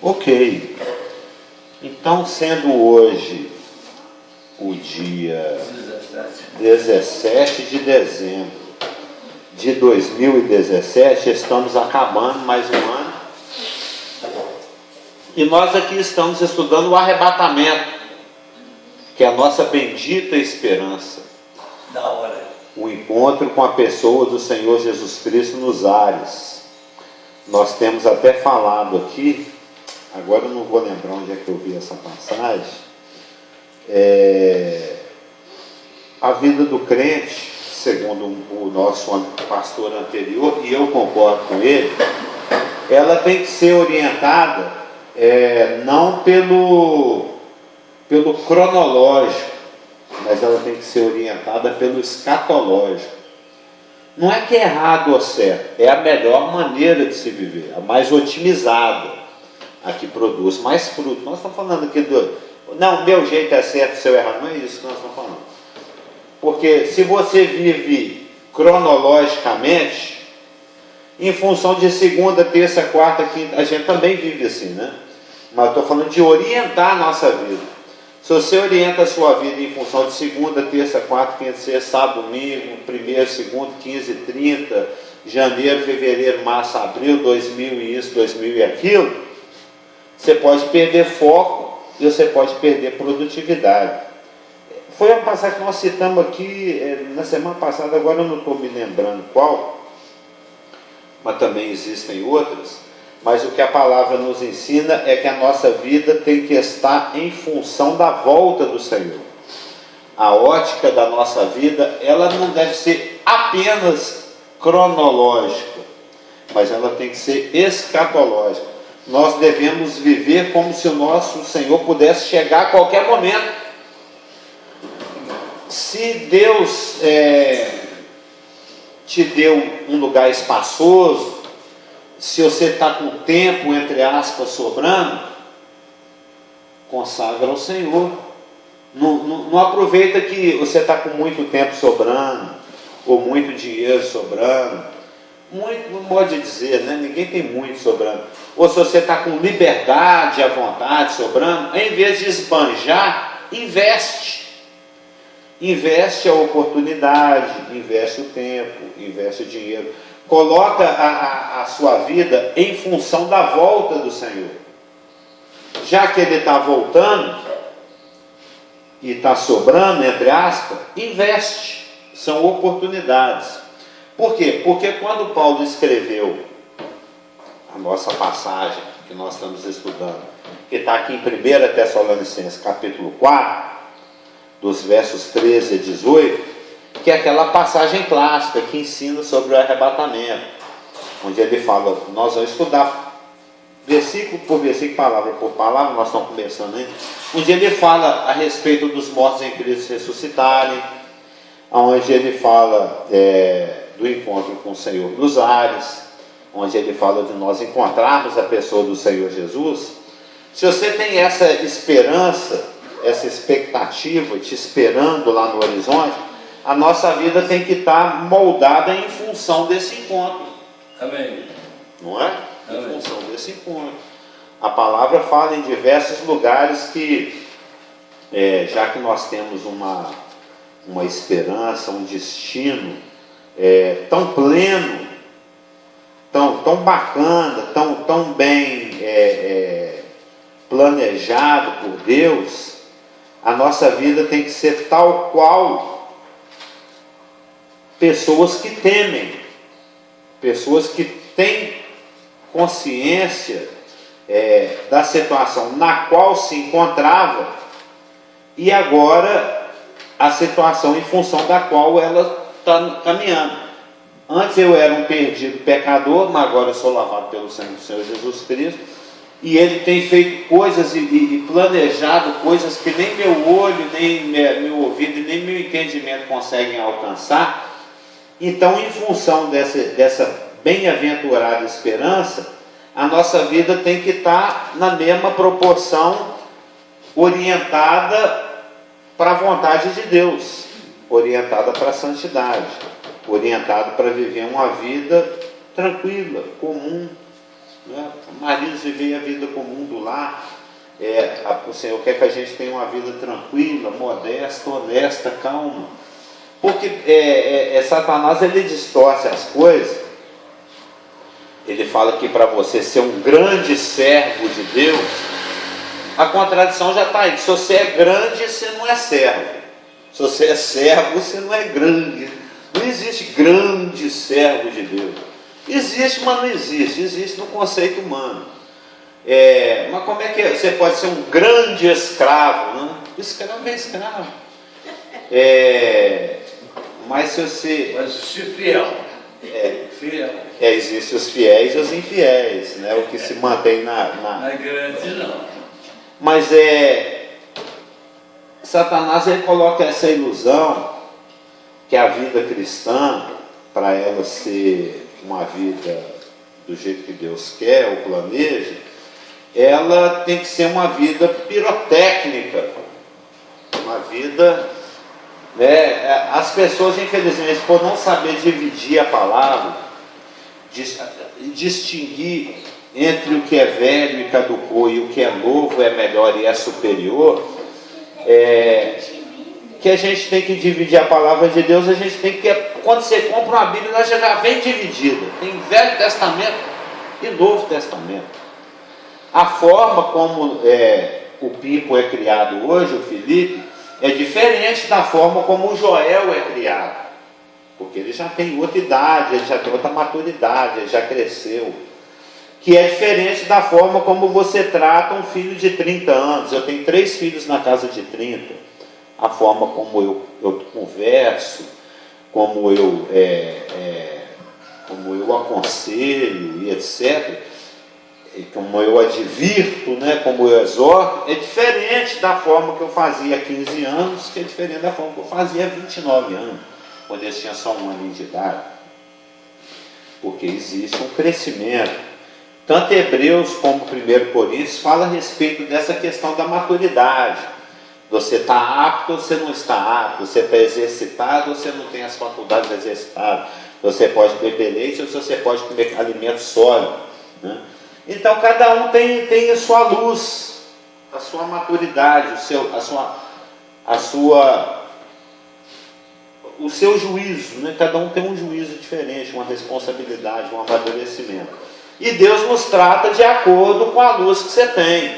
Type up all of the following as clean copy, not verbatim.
Ok. Então, sendo hoje o dia 17 de dezembro de 2017, estamos acabando mais um ano. E nós aqui estamos estudando o arrebatamento, que é a nossa bendita esperança. Da hora. O encontro com a pessoa do Senhor Jesus Cristo nos ares. Nós temos até falado aqui, agora eu não vou lembrar onde é que eu vi essa passagem, a vida do crente, segundo o nosso pastor anterior, e eu concordo com ele, ela tem que ser orientada não pelo cronológico, mas ela tem que ser orientada pelo escatológico. Não é que é errado ou certo, é a melhor maneira de se viver, a mais otimizada, a que produz mais fruto. Nós estamos falando aqui não, meu jeito é certo, o seu é errado, não é isso que nós estamos falando. Porque se você vive cronologicamente, em função de segunda, terça, quarta, quinta, a gente também vive assim, né? Mas eu estou falando de orientar a nossa vida. Se você orienta a sua vida em função de segunda, terça, quarta, quinta, sexta, sábado, domingo, primeiro, segundo, 15, 30, janeiro, fevereiro, março, abril, 2000 e isso, 2000 e aquilo, você pode perder foco e você pode perder produtividade. Foi uma passagem que nós citamos aqui na semana passada, agora eu não estou me lembrando qual, mas também existem outras. Mas o que a palavra nos ensina é que a nossa vida tem que estar em função da volta do Senhor. A ótica da nossa vida, ela não deve ser apenas cronológica, mas ela tem que ser escatológica. Nós devemos viver como se o nosso Senhor pudesse chegar a qualquer momento. Se Deus te deu um lugar espaçoso, se você está com tempo, entre aspas, sobrando, consagra ao Senhor. Não aproveita que você está com muito tempo sobrando, ou muito dinheiro sobrando. Muito, pode dizer, né? Ninguém tem muito sobrando. Ou se você está com liberdade, à vontade, sobrando, em vez de esbanjar, investe. Investe a oportunidade, investe o tempo, investe o dinheiro. Coloca a sua vida em função da volta do Senhor. Já que Ele está voltando e está sobrando, entre aspas, investe. São oportunidades. Por quê? Porque quando Paulo escreveu a nossa passagem que nós estamos estudando, que está aqui em 1 Tessalonicenses capítulo 4, dos versos 13 a 18, que é aquela passagem clássica que ensina sobre o arrebatamento, onde ele fala, nós vamos estudar versículo por versículo, palavra por palavra, nós estamos começando ainda, onde ele fala a respeito dos mortos em Cristo ressuscitarem, onde ele fala do encontro com o Senhor nos ares, onde ele fala de nós encontrarmos a pessoa do Senhor Jesus. Se você tem essa esperança, essa expectativa te esperando lá no horizonte, a nossa vida tem que estar moldada em função desse encontro. Amém. Não é? Amém. Em função desse encontro. A palavra fala em diversos lugares que, já que nós temos uma esperança, um destino tão pleno, tão bacana, tão bem planejado por Deus, a nossa vida tem que ser tal qual pessoas que temem, pessoas que têm consciência da situação na qual se encontrava e agora a situação em função da qual ela está caminhando. Antes eu era um perdido pecador, mas agora eu sou lavado pelo sangue do Senhor Jesus Cristo, e Ele tem feito coisas e planejado coisas que nem meu olho, nem meu ouvido, nem meu entendimento conseguem alcançar. Então, em função dessa bem-aventurada esperança, a nossa vida tem que estar na mesma proporção orientada para a vontade de Deus, orientada para a santidade, orientada para viver uma vida tranquila, comum, né? Maridos vivem a vida comum do lar. O Senhor quer que a gente tenha uma vida tranquila, modesta, honesta, calma. Porque Satanás, ele distorce as coisas. Ele fala que para você ser um grande servo de Deus, a contradição já está aí. Se você é grande, você não é servo. Se você é servo, você não é grande. Não existe grande servo de Deus. Existe, mas não existe. Existe no conceito humano. Mas como é que você pode ser um grande escravo? Né? Escravo é escravo. Mas se você... Mas se fiel. Fiel. Existem os fiéis e os infiéis, né? O que se mantém na... Não é grande, não. Mas Satanás, ele coloca essa ilusão que a vida cristã, para ela ser uma vida do jeito que Deus quer ou planeja, ela tem que ser uma vida pirotécnica, uma vida... as pessoas, infelizmente, por não saber dividir a palavra, distinguir entre o que é velho e caducou e o que é novo, é melhor e é superior, que a gente tem que dividir a palavra de Deus. A gente tem que, quando você compra uma Bíblia, ela já vem dividida, tem Velho Testamento e Novo Testamento. A forma como o Pipo é criado hoje, o Felipe, é diferente da forma como o Joel é criado, porque ele já tem outra idade, ele já tem outra maturidade, ele já cresceu, que é diferente da forma como você trata um filho de 30 anos. Eu tenho 3 filhos na casa de 30, a forma como eu converso, como eu aconselho e etc., como eu advirto, né, como eu exorto, é diferente da forma que eu fazia há 15 anos, que é diferente da forma que eu fazia há 29 anos, quando eles tinham só um ano de idade. Porque existe um crescimento. Tanto Hebreus como 1 Coríntios fala a respeito dessa questão da maturidade. Você está apto ou você não está apto? Você está exercitado ou você não tem as faculdades exercitadas? Você pode beber leite ou você pode comer alimento sólido, né? Então cada um tem a sua luz, a sua maturidade, o seu juízo, né? Cada um tem um juízo diferente, uma responsabilidade, um amadurecimento. E Deus nos trata de acordo com a luz que você tem.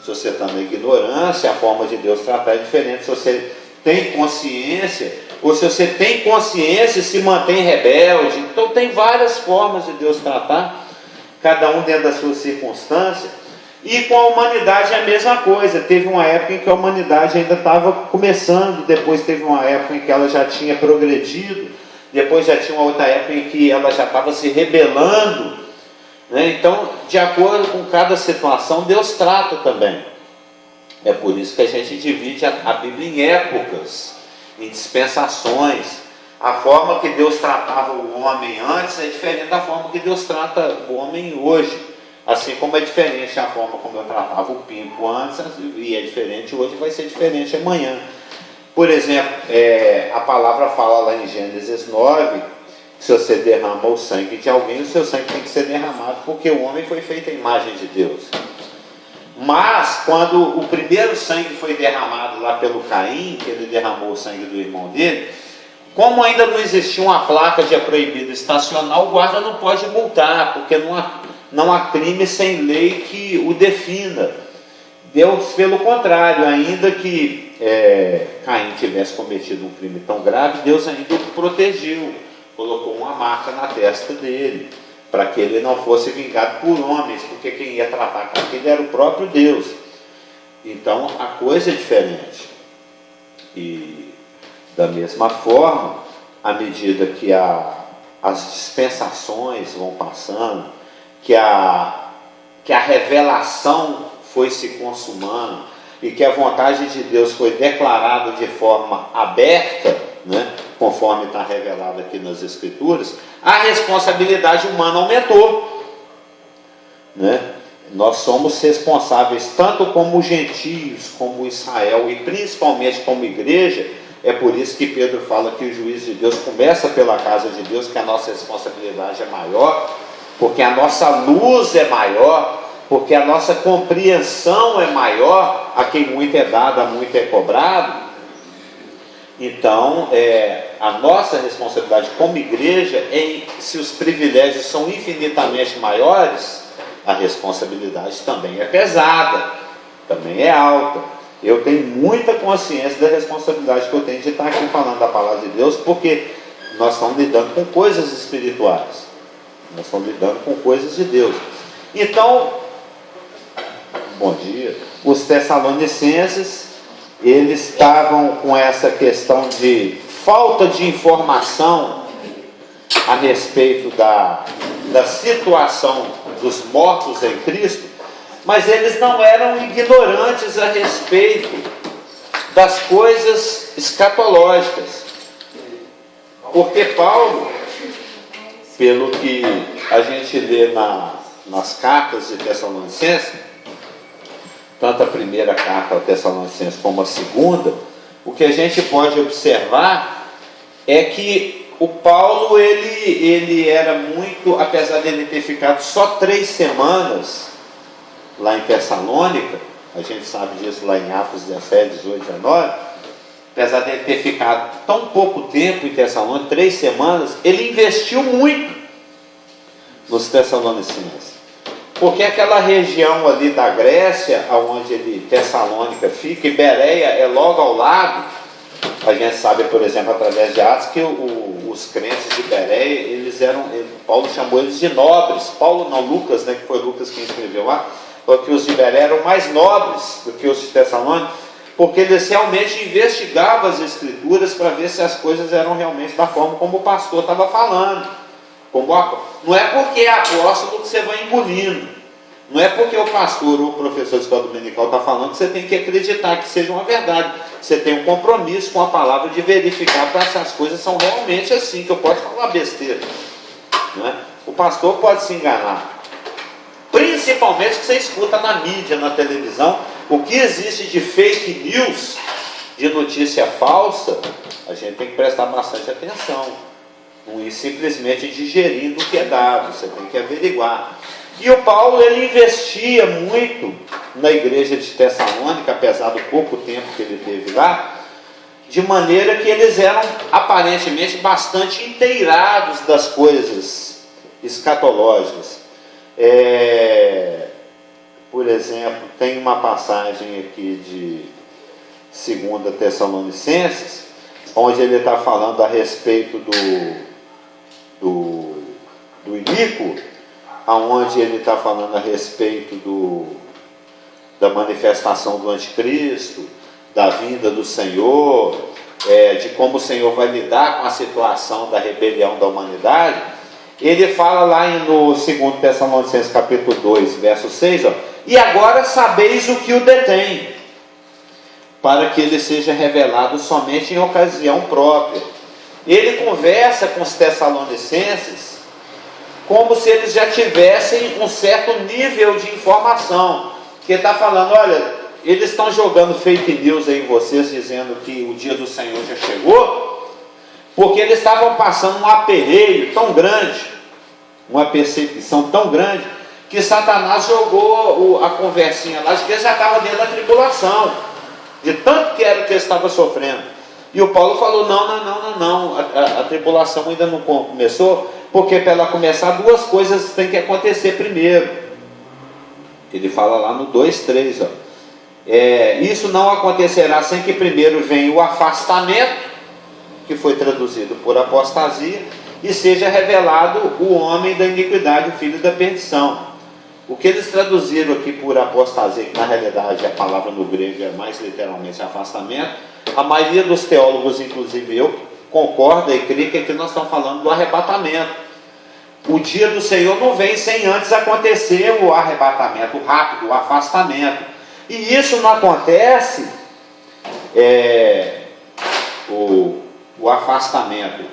Se você está na ignorância, a forma de Deus tratar é diferente. Se você tem consciência, ou se você tem consciência e se mantém rebelde. Então tem várias formas de Deus tratar, cada um dentro das suas circunstâncias. E com a humanidade é a mesma coisa. Teve uma época em que a humanidade ainda estava começando, depois teve uma época em que ela já tinha progredido, depois já tinha uma outra época em que ela já estava se rebelando, né? Então, de acordo com cada situação, Deus trata também. É por isso que a gente divide a Bíblia em épocas, em dispensações. A forma que Deus tratava o homem antes é diferente da forma que Deus trata o homem hoje. Assim como é diferente a forma como eu tratava o Pimpo antes, e é diferente hoje, vai ser diferente amanhã. Por exemplo, a palavra fala lá em Gênesis 9, que se você derrama o sangue de alguém, o seu sangue tem que ser derramado, porque o homem foi feito à imagem de Deus. Mas, quando o primeiro sangue foi derramado lá pelo Caim, que ele derramou o sangue do irmão dele, como ainda não existia uma placa de é proibido estacionar, o guarda não pode multar, porque não há crime sem lei que o defina. Deus, pelo contrário, ainda que Caim tivesse cometido um crime tão grave, Deus ainda o protegeu, colocou uma marca na testa dele, para que ele não fosse vingado por homens, porque quem ia tratar com aquele era o próprio Deus. Então a coisa é diferente. E da mesma forma, à medida que as dispensações vão passando, que a revelação foi se consumando e que a vontade de Deus foi declarada de forma aberta, né, conforme está revelado aqui nas Escrituras, a responsabilidade humana aumentou, né? Nós somos responsáveis, tanto como gentios, como Israel, e principalmente como igreja. É por isso que Pedro fala que o juízo de Deus começa pela casa de Deus, que a nossa responsabilidade é maior. porque a nossa luz é maior, porque a nossa compreensão é maior, a quem muito é dado, a muito é cobrado. Então, a nossa responsabilidade como igreja, se os privilégios são infinitamente maiores, a responsabilidade também é pesada, também é alta. Eu tenho muita consciência da responsabilidade que eu tenho de estar aqui falando da palavra de Deus, porque nós estamos lidando com coisas espirituais, nós estamos lidando com coisas de Deus. Então, bom dia. Os Tessalonicenses, eles estavam com essa questão de falta de informação a respeito da situação dos mortos em Cristo, mas eles não eram ignorantes a respeito das coisas escatológicas, porque Paulo, pelo que a gente lê nas cartas de Tessalonicenses, tanto a primeira carta ao Tessalonicenses como a segunda, o que a gente pode observar é que o Paulo, ele era muito, apesar de ele ter ficado só 3 semanas lá em Tessalônica, a gente sabe disso lá em Atos 17, 18, 19, apesar de ele ter ficado tão pouco tempo em Tessalônica, 3 semanas, ele investiu muito nos Tessalonicenses. Porque aquela região ali da Grécia, onde Tessalônica fica, e Bereia é logo ao lado. A gente sabe, por exemplo, através de Atos, que os crentes de Bereia, Paulo chamou eles de nobres. Paulo não, Lucas, que foi Lucas quem escreveu lá, falou que os de Bereia eram mais nobres do que os de Tessalônica, porque eles realmente investigavam as escrituras para ver se as coisas eram realmente da forma como o pastor estava falando. Não é porque é apóstolo que você vai engolindo, não é porque o pastor ou o professor de escola dominical está falando que você tem que acreditar que seja uma verdade. Você tem um compromisso com a palavra de verificar para se as coisas são realmente assim, que eu posso falar uma besteira, não é? O pastor pode se enganar, principalmente que você escuta na mídia, na televisão, o que existe de fake news, de notícia falsa, a gente tem que prestar bastante atenção. Não ir simplesmente digerindo o que é dado, você tem que averiguar. E o Paulo, ele investia muito na igreja de Tessalônica, apesar do pouco tempo que ele teve lá, de maneira que eles eram aparentemente bastante inteirados das coisas escatológicas. Por exemplo, tem uma passagem aqui de 2 Tessalonicenses, onde ele está falando a respeito do iníquo, aonde ele está falando a respeito da manifestação do anticristo, da vinda do Senhor, de como o Senhor vai lidar com a situação da rebelião da humanidade. Ele fala lá no 2 Tessalonicenses capítulo 2, verso 6, e agora sabeis o que o detém, para que ele seja revelado somente em ocasião própria. Ele conversa com os Tessalonicenses como se eles já tivessem um certo nível de informação, que está falando, olha, eles estão jogando fake news aí em vocês, dizendo que o dia do Senhor já chegou, porque eles estavam passando um aperreio tão grande, uma perseguição tão grande, que Satanás jogou a conversinha lá, de que eles já estavam dentro da tribulação, de tanto que era o que eles estavam sofrendo. E o Paulo falou, não, a tribulação ainda não começou, porque para ela começar, 2 coisas têm que acontecer primeiro. Ele fala lá no 2:3, isso não acontecerá sem que primeiro venha o afastamento, que foi traduzido por apostasia, e seja revelado o homem da iniquidade, o filho da perdição. O que eles traduziram aqui por apostasia, que na realidade a palavra no grego é mais literalmente afastamento, a maioria dos teólogos, inclusive eu, concorda e crê que aqui nós estamos falando do arrebatamento. O dia do Senhor não vem sem antes acontecer o arrebatamento, o rápido, o afastamento. E isso não acontece, o afastamento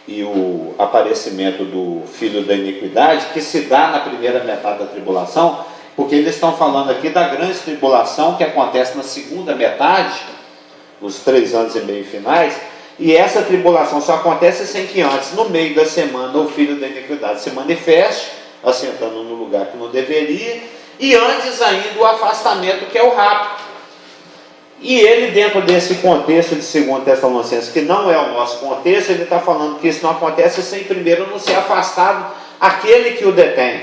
e o aparecimento do filho da iniquidade, que se dá na primeira metade da tribulação, porque eles estão falando aqui da grande tribulação que acontece na segunda metade, nos 3 anos e meio finais, E essa tribulação só acontece sem que antes, no meio da semana, o filho da iniquidade se manifeste, assentando no lugar que não deveria, e antes ainda o afastamento, que é o rapto. E ele, dentro desse contexto de 2 Tessalonicenses, que não é o nosso contexto, ele está falando que isso não acontece sem primeiro não ser afastado aquele que o detém,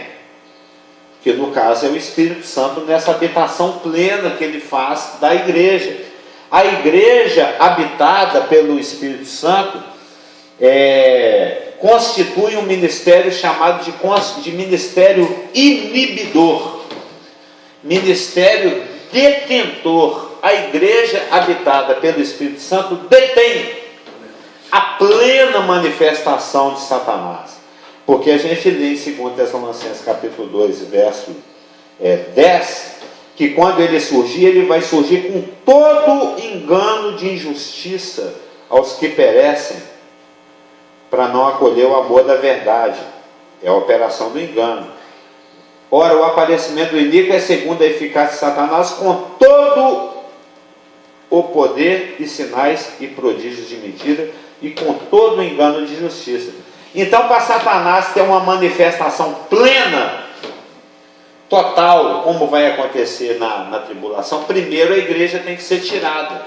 que no caso é o Espírito Santo, nessa habitação plena que ele faz da igreja. A igreja habitada pelo Espírito Santo constitui um ministério chamado de ministério inibidor, ministério detentor. A igreja habitada pelo Espírito Santo detém a plena manifestação de Satanás. Porque a gente lê em 2 Tessalonicenses capítulo 2, verso 10, que quando ele surgir, ele vai surgir com todo engano de injustiça aos que perecem, para não acolher o amor da verdade. É a operação do engano. Ora, o aparecimento do iníquo é segundo a eficácia de Satanás, com todo o poder e sinais e prodígios de mentira, e com todo o engano de justiça. Então, para Satanás ter uma manifestação plena, total, como vai acontecer na tribulação, primeiro a igreja tem que ser tirada.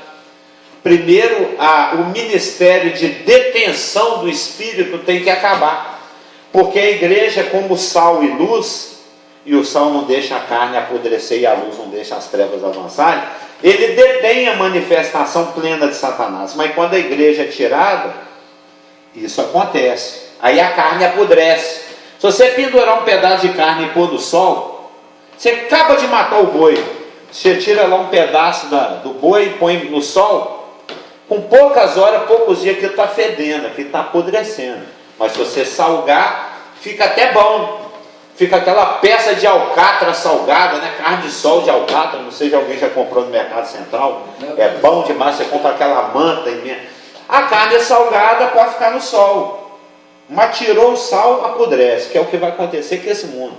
Primeiro, o ministério de detenção do Espírito tem que acabar. Porque a igreja, como sal e luz, e o sal não deixa a carne apodrecer e a luz não deixa as trevas avançarem, ele detém a manifestação plena de Satanás. Mas quando a igreja é tirada, isso acontece. Aí a carne apodrece. Se você pendurar um pedaço de carne e pôr no sol, você acaba de matar o boi, você tira lá um pedaço do boi e põe no sol, com poucas horas, poucos dias, aquilo está fedendo, aquilo está apodrecendo. Mas se você salgar, fica até bom. Fica aquela peça de alcatra salgada, né? Carne de sol de alcatra, não sei se alguém já comprou no Mercado Central. É bom demais, você compra aquela manta imensa. A carne é salgada, pode ficar no sol. Mas tirou o sal, apodrece, que é o que vai acontecer com esse mundo.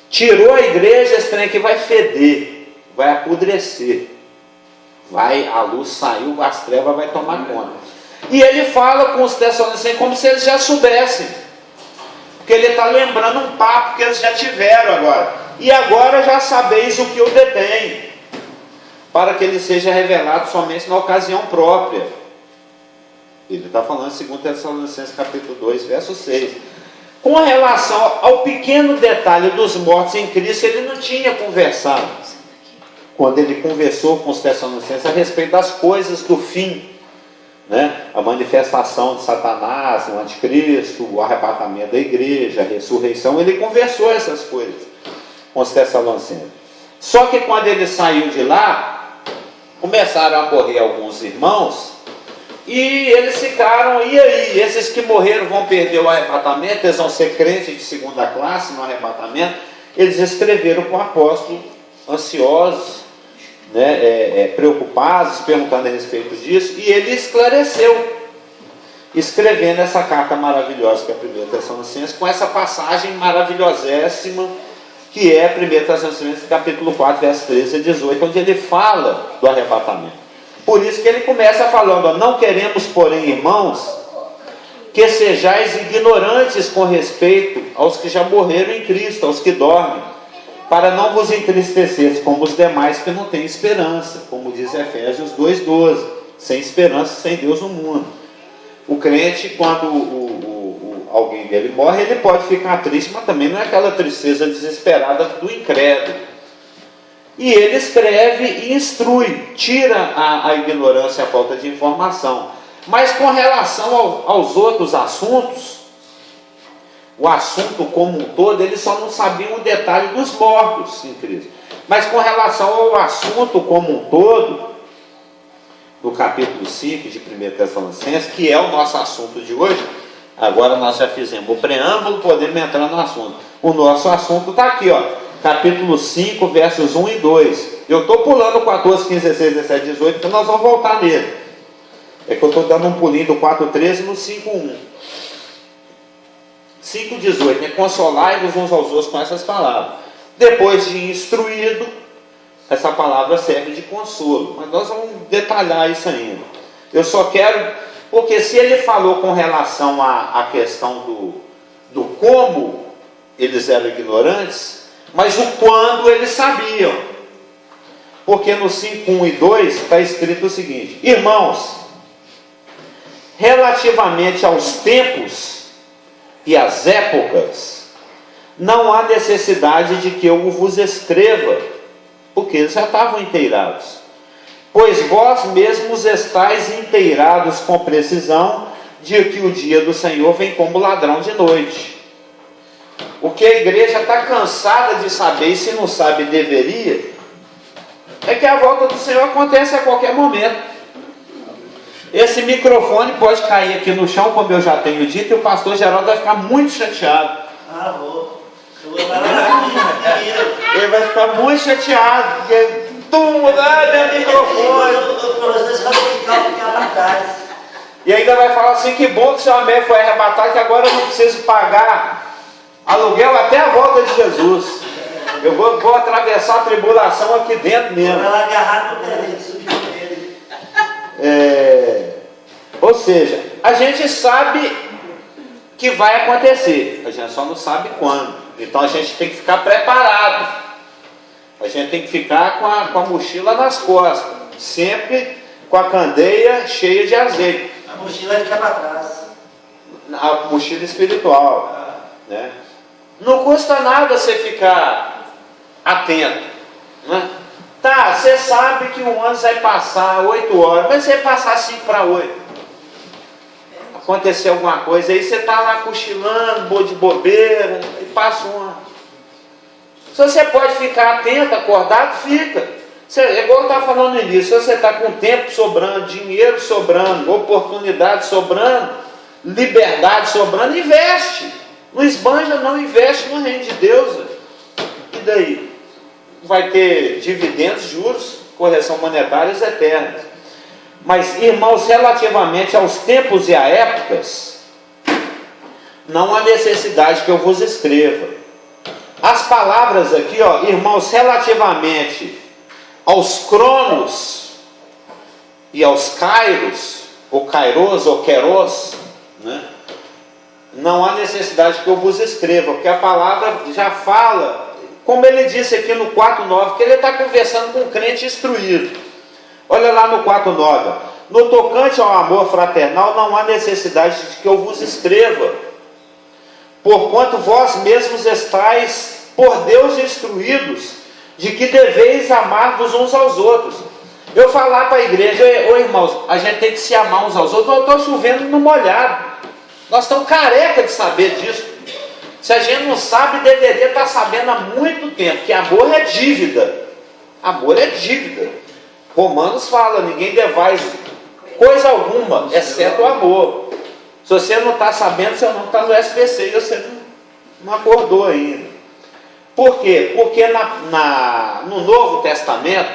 Tirou a igreja, esse trem aqui vai feder, vai apodrecer. A luz saiu, as trevas vai tomar conta. E ele fala com os Tessalonicenses como se eles já soubessem. Porque ele está lembrando um papo que eles já tiveram agora. E agora já sabeis o que eu detém, para que ele seja revelado somente na ocasião própria. Ele está falando em 2 Tessalonicenses capítulo 2, verso 6. Com relação ao pequeno detalhe dos mortos em Cristo, ele não tinha conversado. Quando ele conversou com os Tessalonicenses a respeito das coisas do fim, né? A manifestação de Satanás, o anticristo, o arrebatamento da igreja, a ressurreição, ele conversou essas coisas com os Tessalonicenses. Só que quando ele saiu de lá, começaram a morrer alguns irmãos, e eles ficaram, e aí? Esses que morreram vão perder o arrebatamento, eles vão ser crentes de segunda classe no arrebatamento. Eles escreveram para o apóstolo, ansiosos, né, preocupados, perguntando a respeito disso, e ele esclareceu, escrevendo essa carta maravilhosa que é a 1 Tessalonicenses, com essa passagem maravilhosíssima, que é 1 Tessalonicenses capítulo 4, verso 13 a 18, onde ele fala do arrebatamento. Por isso que ele começa falando, não queremos, porém, irmãos, que sejais ignorantes com respeito aos que já morreram em Cristo, aos que dormem, para não vos entristeceres como os demais que não têm esperança, como diz Efésios 2,12, sem esperança, sem Deus no mundo. O crente, quando alguém dele morre, ele pode ficar triste, mas também não é aquela tristeza desesperada do incrédulo. E ele escreve e instrui, tira a ignorância, a falta de informação. Mas com relação aos outros assuntos, o assunto como um todo, eles só não sabiam o detalhe dos mortos em Cristo. Mas com relação ao assunto como um todo, do capítulo 5 de 1 Tessalonicenses, que é o nosso assunto de hoje, agora nós já fizemos o preâmbulo, podemos entrar no assunto. O nosso assunto está aqui, ó, capítulo 5, versos 1 e 2. Eu estou pulando 14, 15, 16, 17, 18, então nós vamos voltar nele. É que eu estou dando um pulinho do 4,13 no 5,1. 5,18, né? Consolai-vos uns aos outros com essas palavras. Depois de instruído, essa palavra serve de consolo. Mas nós vamos detalhar isso ainda. Eu só quero Porque se ele falou com relação à questão do como eles eram ignorantes, mas o quando eles sabiam. Porque no 5:1 e 2 está escrito o seguinte: irmãos, relativamente aos tempos e às épocas, não há necessidade de que eu vos escreva, porque eles já estavam inteirados. Pois vós mesmos estáis inteirados com precisão de que o dia do Senhor vem como ladrão de noite. O que a igreja está cansada de saber, e se não sabe deveria, é que a volta do Senhor acontece a qualquer momento. Esse microfone pode cair aqui no chão, como eu já tenho dito, e o pastor Geraldo vai ficar muito chateado. Ele vai ficar muito chateado, porque meu microfone. E ainda vai falar assim: que bom que seu amém foi arrebatado, que agora eu não preciso pagar aluguel até a volta de Jesus. Eu vou atravessar a tribulação aqui dentro mesmo. Ou seja, a gente sabe que vai acontecer, a gente só não sabe quando. Então a gente tem que ficar preparado. A gente tem que ficar com a mochila nas costas, sempre com a candeia cheia de azeite. A mochila fica para trás. A mochila espiritual, né? Não custa nada você ficar atento, né? Tá, você sabe que um ano vai passar 8 horas, mas você vai passar 5 para 8. Acontecer alguma coisa, aí você está lá cochilando, de bobeira, e passa um ano. Se você pode ficar atento, acordado, fica. É igual eu estava falando no início, se você está com tempo sobrando, dinheiro sobrando, oportunidade sobrando, liberdade sobrando, investe. Não esbanja, não, investe no reino de Deus. E daí? Vai ter dividendos, juros, correção monetárias eternas. Mas, irmãos, relativamente aos tempos e a épocas, não há necessidade que eu vos escreva. As palavras aqui, ó, irmãos, relativamente aos cronos e aos kairos, ou kairos, ou keros, né? Não há necessidade que eu vos escreva, porque a palavra já fala, como ele disse aqui no 4:9, que ele está conversando com um crente instruído. Olha lá no 4:9, no tocante ao amor fraternal, não há necessidade de que eu vos escreva, porquanto vós mesmos estáis por Deus instruídos, de que deveis amar-vos uns aos outros. Eu falar para a igreja: ô irmãos, a gente tem que se amar uns aos outros. Eu estou chovendo no molhado. Nós estamos careca de saber disso. Se a gente não sabe, deveria estar sabendo há muito tempo, que amor é dívida. Amor é dívida. Romanos fala: ninguém devais coisa alguma, exceto o amor. Se você não está sabendo, seu nome está no SPC e você não acordou ainda. Por quê? Porque no Novo Testamento,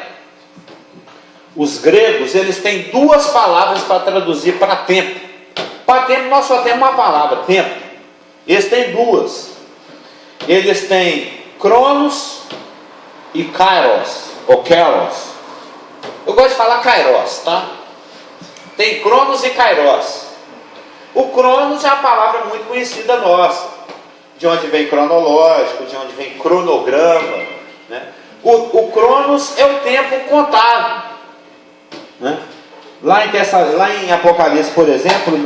os gregos, eles têm 2 palavras para traduzir para tempo. Para tempo nós só temos uma palavra, tempo. Eles têm 2. Eles têm cronos e kairos, ou keros. Eu gosto de falar kairos, tá? Tem cronos e kairos. O cronos é uma palavra muito conhecida nossa, de onde vem cronológico, de onde vem cronograma, né? O cronos é o tempo contado, né? Lá em Apocalipse, por exemplo,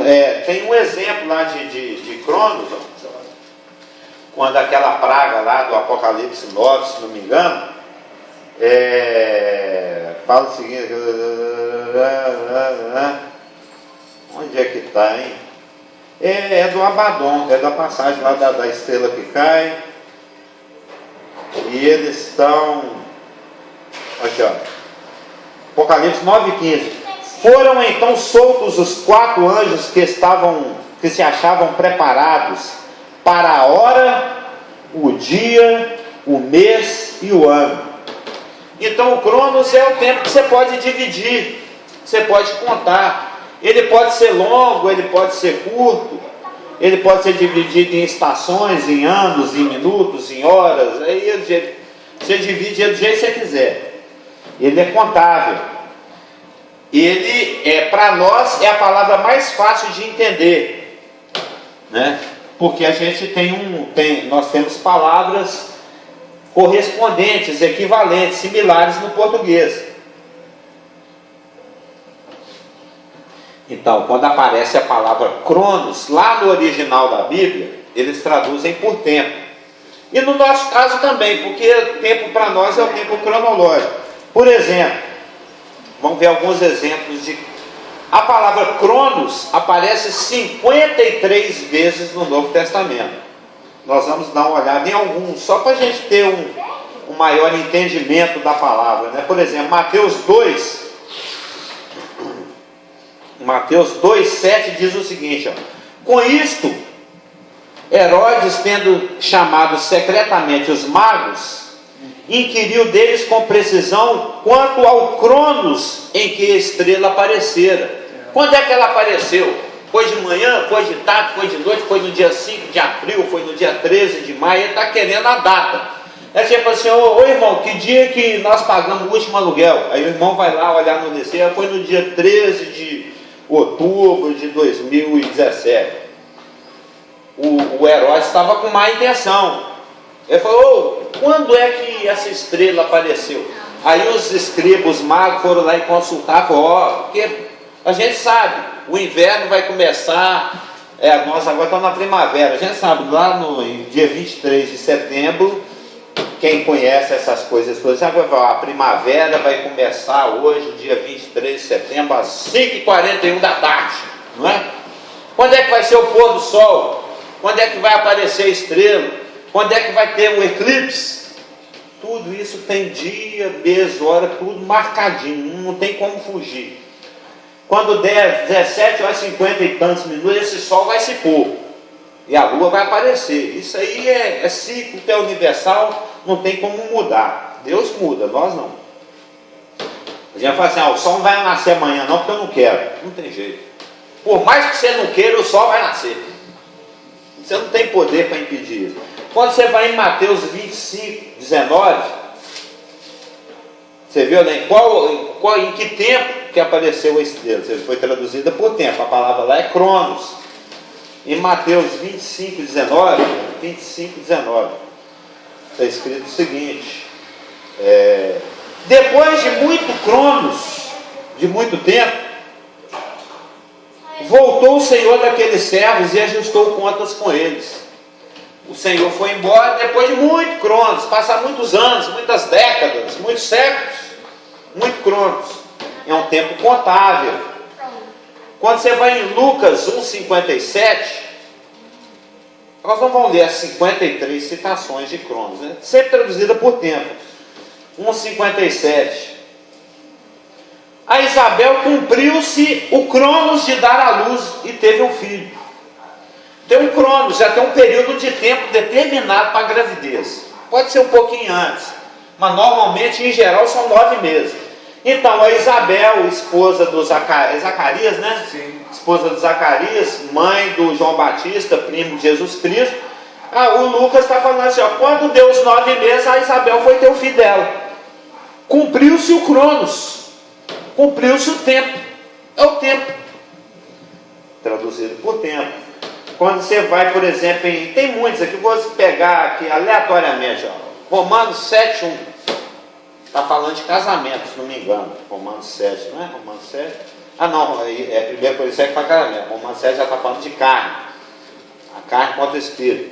tem um exemplo lá de cronos, quando aquela praga lá do Apocalipse 9, se não me engano, fala o seguinte: onde é que está, hein? É do Abaddon, é da passagem lá da estrela que cai, e eles estão, aqui ó, Apocalipse 9:15. Foram então soltos os 4 anjos que se achavam preparados para a hora, o dia, o mês e o ano. Então o cronos é o tempo que você pode dividir, você pode contar. Ele pode ser longo, ele pode ser curto, ele pode ser dividido em estações, em anos, em minutos, em horas. Aí você divide do jeito que você quiser. Ele é contável. Ele para nós, é a palavra mais fácil de entender, né? Porque a gente nós temos palavras correspondentes, equivalentes, similares no português. Então, quando aparece a palavra cronos, lá no original da Bíblia, eles traduzem por tempo. E no nosso caso também, porque tempo para nós é o tempo cronológico. Por exemplo, vamos ver alguns exemplos de... A palavra cronos aparece 53 vezes no Novo Testamento. Nós vamos dar uma olhada em alguns, só para a gente ter um maior entendimento da palavra, né? Por exemplo, Mateus 2:7 diz o seguinte, ó: com isto, Herodes, tendo chamado secretamente os magos, inquiriu deles com precisão quanto ao cronos em que a estrela aparecera. Quando é que ela apareceu? Foi de manhã, foi de tarde, foi de noite, foi no dia 5 de abril, foi no dia 13 de maio, ele está querendo a data. É tipo assim, ô irmão, que dia que nós pagamos o último aluguel? Aí o irmão vai lá olhar no DC, foi no dia 13 de outubro de 2017. O Herodes estava com má intenção. Ele falou, quando é que essa estrela apareceu? Aí os escribas, os magos foram lá e consultaram, porque a gente sabe, o inverno vai começar, nós agora estamos na primavera, a gente sabe, lá no dia 23 de setembro, quem conhece essas coisas todas, a primavera vai começar hoje, dia 23 de setembro, às 5h41 da tarde, não é? Quando é que vai ser o pôr do sol? Quando é que vai aparecer a estrela? Quando é que vai ter um eclipse? Tudo isso tem dia, mês, hora, tudo marcadinho, não tem como fugir. Quando der 17 horas e 50 e tantos minutos, esse sol vai se pôr e a lua vai aparecer. Isso aí é ciclo, é universal, não tem como mudar. Deus muda, nós não. A gente fala assim, o sol não vai nascer amanhã não, porque eu não quero. Não tem jeito. Por mais que você não queira, o sol vai nascer. Você não tem poder para impedir isso. Quando você vai em Mateus 25:19, você viu, né? Em que tempo que apareceu a estrela? Foi traduzida por tempo, a palavra lá é cronos. Em Mateus 25:19, está escrito o seguinte, depois de muito cronos, de muito tempo, voltou o Senhor daqueles servos e ajustou contas com eles. O Senhor foi embora depois de muito cronos, passar muitos anos, muitas décadas, muitos séculos, muito cronos. É um tempo contável. Quando você vai em Lucas 1:57, nós não vamos ler as 53 citações de cronos, né? Sempre traduzida por tempo. 1:57. A Isabel cumpriu-se o cronos de dar à luz e teve um filho. Tem um cronos, já tem um período de tempo determinado para a gravidez. Pode ser um pouquinho antes, mas normalmente, em geral, são 9 meses. Então, a Isabel, esposa do Zacarias, né? Sim. Esposa do Zacarias, mãe do João Batista, primo de Jesus Cristo. O Lucas está falando assim, quando deu os 9 meses, a Isabel foi ter o filho dela. Cumpriu-se o cronos. Cumpriu-se o tempo. É o tempo. Traduzido por tempo. Quando você vai, por exemplo, tem muitos aqui, vou pegar aqui aleatoriamente, Romanos 7:1. Está falando de casamento, se não me engano. Romanos 7, não é? Romanos 7. Não, é 1 Coríntios para casamento. Romanos 7 já está falando de carne. A carne contra o espírito.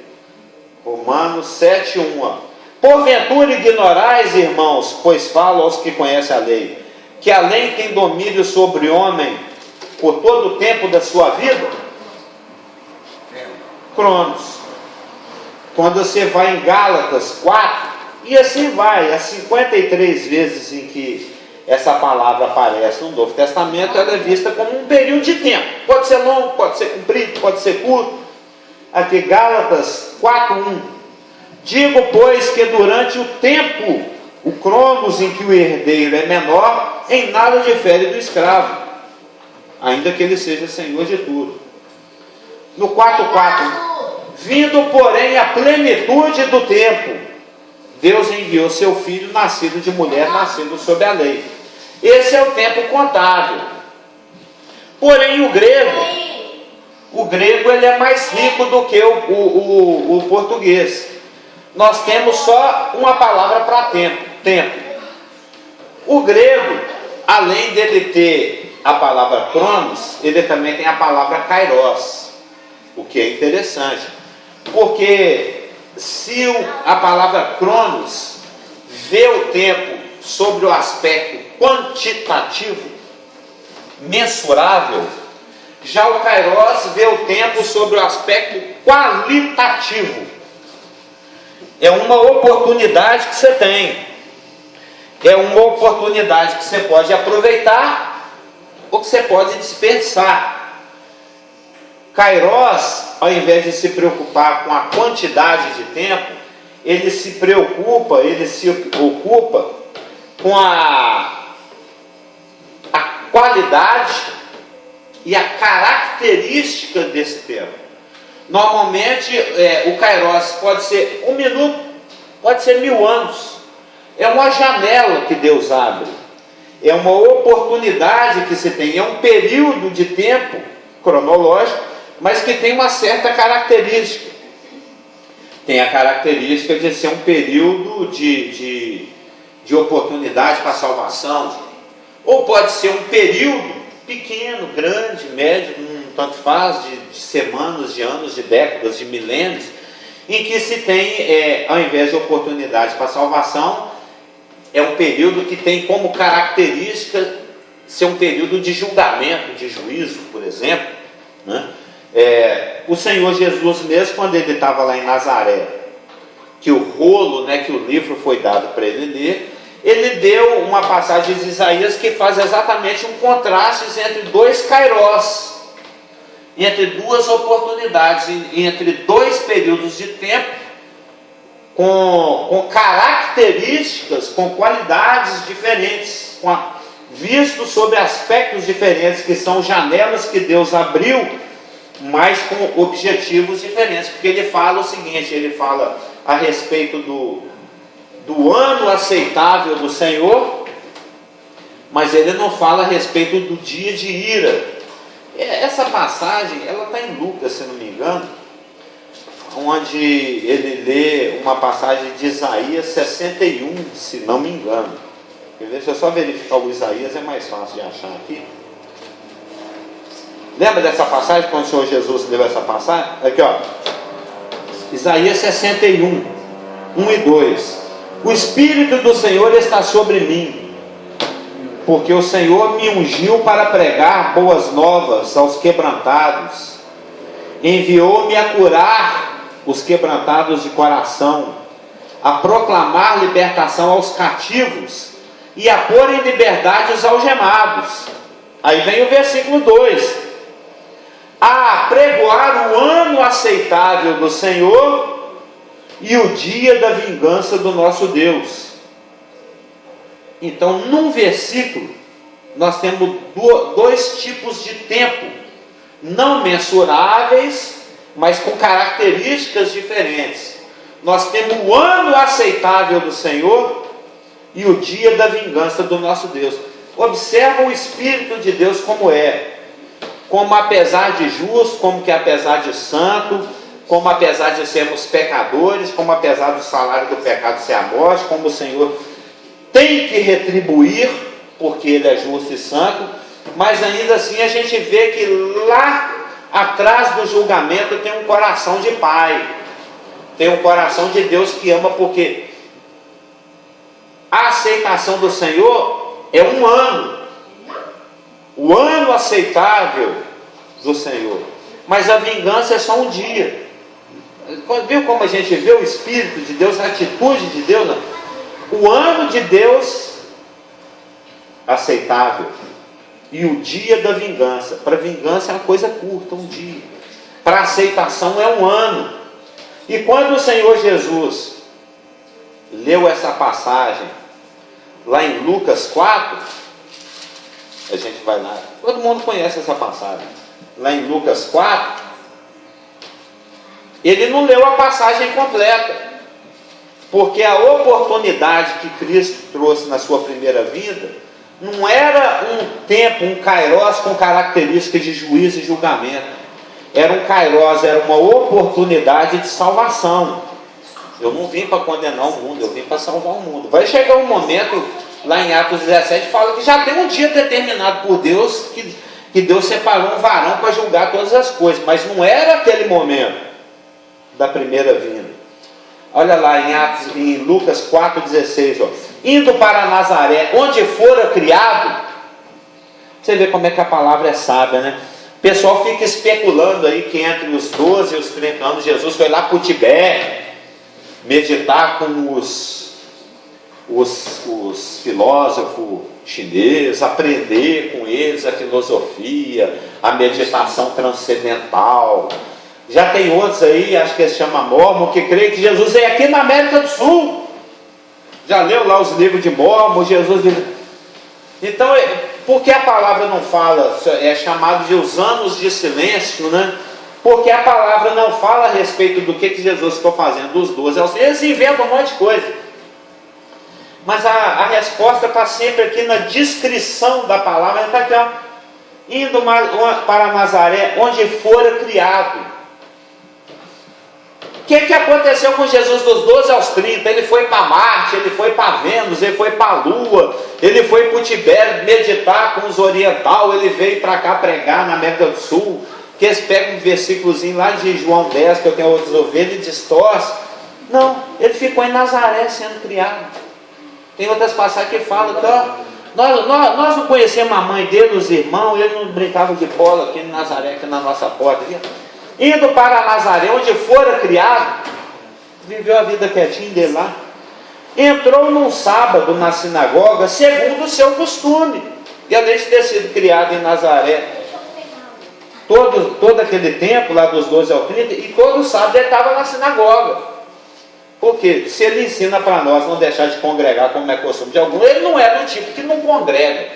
Romanos 7:1. Porventura ignorais, irmãos, pois falo aos que conhecem a lei, que a lei tem domínio sobre o homem por todo o tempo da sua vida? Cronos. Quando você vai em Gálatas 4, e assim vai, as 53 vezes em que essa palavra aparece no Novo Testamento, ela é vista como um período de tempo. Pode ser longo, pode ser comprido, pode ser curto. Aqui, Gálatas 4:1. Digo, pois, que durante o tempo, o cronos em que o herdeiro é menor, em nada difere do escravo, ainda que ele seja senhor de tudo. No 4:4, vindo, porém, a plenitude do tempo, Deus enviou seu filho, nascido de mulher, nascido sob a lei. Esse é o tempo contável. Porém, o grego ele é mais rico do que o português. Nós temos só uma palavra para tempo. O grego, além dele ter a palavra cronos, ele também tem a palavra kairos, o que é interessante, porque se a palavra cronos vê o tempo sobre o aspecto quantitativo, mensurável, já o kairos vê o tempo sobre o aspecto qualitativo. É uma oportunidade que você tem. É uma oportunidade que você pode aproveitar ou que você pode desperdiçar. Kairos, ao invés de se preocupar com a quantidade de tempo, ele se ocupa com a qualidade e a característica desse tempo. Normalmente, o kairos pode ser 1 minuto, pode ser 1000 anos. É uma janela que Deus abre. É uma oportunidade que se tem. É um período de tempo cronológico, mas que tem uma certa característica. Tem a característica de ser um período de oportunidade para a salvação. Ou pode ser um período pequeno, grande, médio, tanto faz, de semanas, de anos, de décadas, de milênios, em que se tem, ao invés de oportunidade para a salvação, é um período que tem como característica ser um período de julgamento, de juízo, por exemplo, né? O Senhor Jesus mesmo, quando ele estava lá em Nazaré, que o rolo, que o livro foi dado para ele ler, ele deu uma passagem de Isaías que faz exatamente um contraste entre dois kairos, entre duas oportunidades, entre dois períodos de tempo, com características, com qualidades diferentes, vistos sob aspectos diferentes, que são janelas que Deus abriu, mas com objetivos diferentes. Porque ele fala o seguinte, ele fala a respeito do ano aceitável do Senhor, mas ele não fala a respeito do dia de ira. Essa passagem, ela está em Lucas, se não me engano, onde ele lê uma passagem de Isaías 61, se não me engano. Deixa eu só verificar o Isaías, é mais fácil de achar aqui. Lembra dessa passagem, quando o Senhor Jesus leu essa passagem? Aqui, ó. Isaías 61, 1 e 2. O Espírito do Senhor está sobre mim, porque o Senhor me ungiu para pregar boas novas aos quebrantados. Enviou-me a curar os quebrantados de coração, a proclamar libertação aos cativos e a pôr em liberdade os algemados. Aí vem o versículo 2. A pregoar o ano aceitável do Senhor e o dia da vingança do nosso Deus. Então, num versículo, nós temos dois tipos de tempo, não mensuráveis, mas com características diferentes. Nós temos o ano aceitável do Senhor e o dia da vingança do nosso Deus. Observa o Espírito de Deus como é. Como apesar de justo, como que apesar de santo, como apesar de sermos pecadores, como apesar do salário do pecado ser a morte, como o Senhor tem que retribuir, porque Ele é justo e santo, mas ainda assim a gente vê que lá atrás do julgamento tem um coração de Pai, tem um coração de Deus que ama, porque a aceitação do Senhor é um ano, o ano aceitável do Senhor, mas a vingança é só um dia. Viu como a gente vê o Espírito de Deus, a atitude de Deus? O ano de Deus aceitável e o dia da vingança. Para vingança é uma coisa curta, um dia. Para aceitação é um ano. E quando o Senhor Jesus leu essa passagem lá em Lucas 4, a gente vai lá, todo mundo conhece essa passagem, lá em Lucas 4, ele não leu a passagem completa, porque a oportunidade que Cristo trouxe na sua primeira vinda Não era um tempo, um kairos com características de juízo e julgamento. Era um kairos, era uma oportunidade de salvação. Eu não vim para condenar o mundo, eu vim para salvar o mundo. Vai chegar um momento, lá em Atos 17, fala que já tem um dia determinado por Deus, que Deus separou um varão para julgar todas as coisas. Mas não era aquele momento da primeira vinda. Olha lá em Lucas 4,16, ó. Indo para Nazaré, onde fora criado. Você vê como é que a palavra é sábia, né? O pessoal fica especulando aí que entre os 12 e os 30 anos Jesus foi lá para o Tibete meditar com os filósofos chineses, aprender com eles a filosofia, a meditação transcendental. Já tem outros aí, acho que se chama Mormon, que creem que Jesus é aqui na América do Sul. Já leu lá os livros de Mormon, Jesus... Então, por que a palavra não fala? É chamado de os anos de silêncio, né? Porque a palavra não fala a respeito do que Jesus ficou fazendo dos 12 aos 30. Eles inventam um monte de coisa. Mas a resposta está sempre aqui na descrição da palavra. Está aqui, ó. Indo para Nazaré, onde fora criado. O que aconteceu com Jesus dos 12 aos 30? Ele foi para Marte, ele foi para Vênus, ele foi para a Lua, ele foi para o Tibete meditar com os orientais, ele veio para cá pregar na América do Sul, que eles pegam um versículozinho lá de João 10, que eu tenho outras ovelhas, e distorce. Não, ele ficou em Nazaré sendo criado. Tem outras passagens que falam que nós não conhecemos a mãe dele, os irmãos, ele não brincava de bola aqui em Nazaré, aqui na nossa porta. Viu? Indo para Nazaré, onde fora criado, viveu a vida quietinha dele lá. Entrou num sábado na sinagoga, segundo o seu costume. E além de ter sido criado em Nazaré, todo aquele tempo, lá dos 12 ao 30, e todo sábado ele estava na sinagoga. Porque se ele ensina para nós não deixar de congregar, como é costume de algum, ele não é do tipo que não congrega.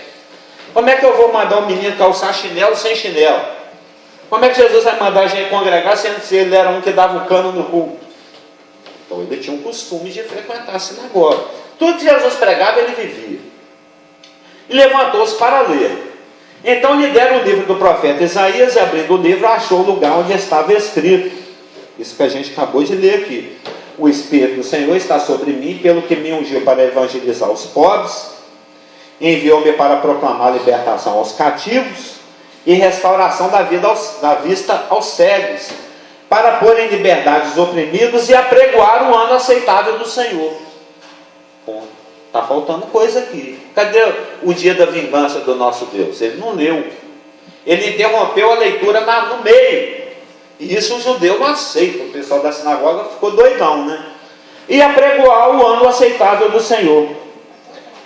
Como é que eu vou mandar um menino calçar chinelo sem chinelo? Como é que Jesus vai mandar a gente congregar, sendo que ele era um que dava o cano no culto? Então ele tinha um costume de frequentar a sinagoga. Tudo que Jesus pregava, ele vivia. E levantou-se para ler. Então lhe deram o livro do profeta Isaías, e abrindo o livro, achou o lugar onde estava escrito. Isso que a gente acabou de ler aqui. O Espírito do Senhor está sobre mim, pelo que me ungiu para evangelizar os pobres, enviou-me para proclamar a libertação aos cativos, e restauração da vista aos cegos, para pôr em liberdade os oprimidos e apregoar o ano aceitável do Senhor. Está faltando coisa aqui. Cadê o dia da vingança do nosso Deus? Ele não leu. Ele interrompeu a leitura no meio. E isso o judeu não aceita. O pessoal da sinagoga ficou doidão, né? E apregoar o ano aceitável do Senhor.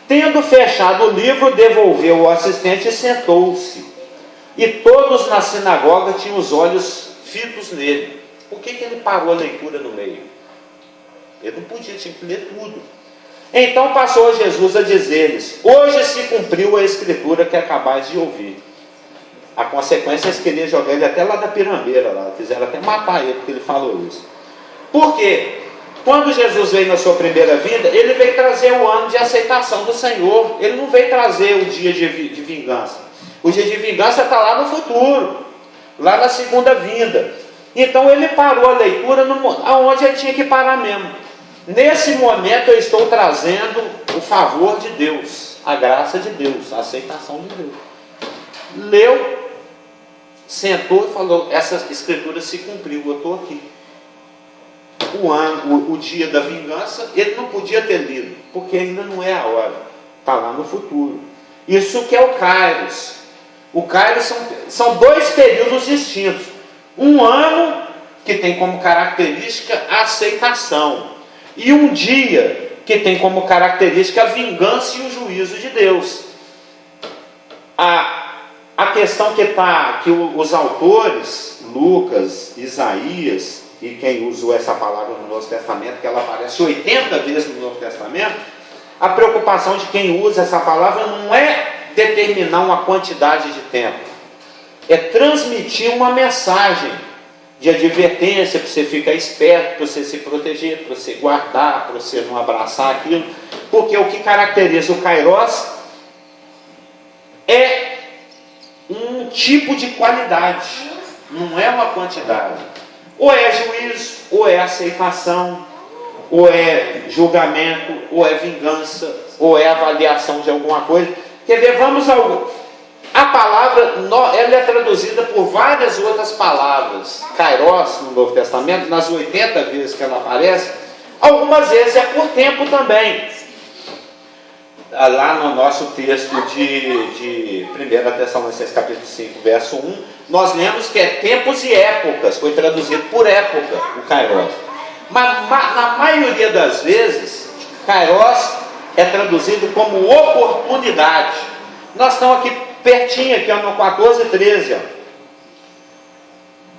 Tendo fechado o livro, devolveu o assistente e sentou-se. E todos na sinagoga tinham os olhos fitos nele. Por que ele parou a leitura no meio? Ele não podia, tinha que ler tudo. Então passou Jesus a dizer-lhes: hoje se cumpriu a escritura que acabais de ouvir. A consequência, eles queriam jogar ele até lá da pirambeira, lá. Fizeram até matar ele, porque ele falou isso. Por quê? Quando Jesus veio na sua primeira vinda, ele veio trazer o ano de aceitação do Senhor. Ele não veio trazer o dia de vingança. O dia de vingança está lá no futuro, lá na segunda vinda. Então ele parou a leitura aonde ele tinha que parar mesmo. Nesse momento eu estou trazendo o favor de Deus, a graça de Deus, a aceitação de Deus. Leu, sentou e falou: essa escritura se cumpriu, eu estou aqui. O dia da vingança, ele não podia ter lido, porque ainda não é a hora, está lá no futuro. Isso que é o Kairos. O Kairos são dois períodos distintos. Um ano que tem como característica a aceitação, e um dia que tem como característica a vingança e o juízo de Deus. A questão que os autores, Lucas, Isaías, e quem usou essa palavra no Novo Testamento, que ela aparece 80 vezes no Novo Testamento, a preocupação de quem usa essa palavra não é determinar uma quantidade de tempo, é transmitir uma mensagem de advertência, para você ficar esperto, para você se proteger, para você guardar, para você não abraçar aquilo, porque o que caracteriza o Kairos é um tipo de qualidade, não é uma quantidade. Ou é juízo, ou é aceitação, ou é julgamento, ou é vingança, ou é avaliação de alguma coisa. Quer ver, vamos ao... A palavra, ela é traduzida por várias outras palavras. Kairos, no Novo Testamento, nas 80 vezes que ela aparece, algumas vezes é por tempo também. Lá no nosso texto de 1 Tessalonicenses capítulo 5, verso 1, nós lemos que é tempos e épocas, foi traduzido por época, o Kairos. Mas na maioria das vezes, Kairos é traduzido como oportunidade. Nós estamos aqui pertinho, aqui no 14 e 13. Ó.